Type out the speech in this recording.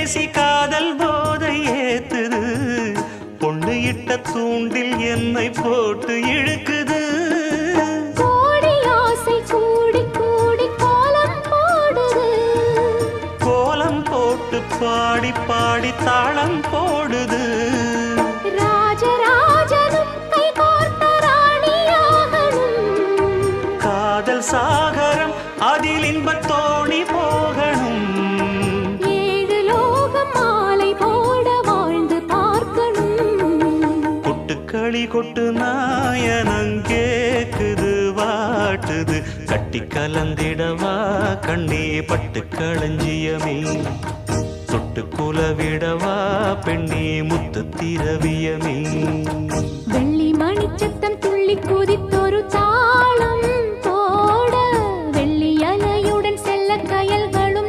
பேசி காதல் போதை ஏத்துது பொண்ணு இட்ட தூண்டில் என்னை போட்டு இழுக்குது கோடி ஆசை கூடி கூடி கோலம் போடுது கோலம் போட்டு பாடி பாடி தாளம் போடுது ராஜராஜனும் கை கோர்த்த ராணியாகணும் காதல் சாகரம் அதில் இன்பத் தோணி போகணும் ஏழு லோகம் மாலை போட வாழ்ந்து பார்க்கணும் கொட்டுக்களி கொட்டு நாயனங்கேக்குது வாட்டுது கட்டி கலந்திடவா கண்ணே பட்டு களஞ்சியமே தொட்டு குலவிடவா பெண்ணே முத்து திரவியமே வெள்ளி மணிச்சத்தம் துள்ளி குதித்தொரு தாளம்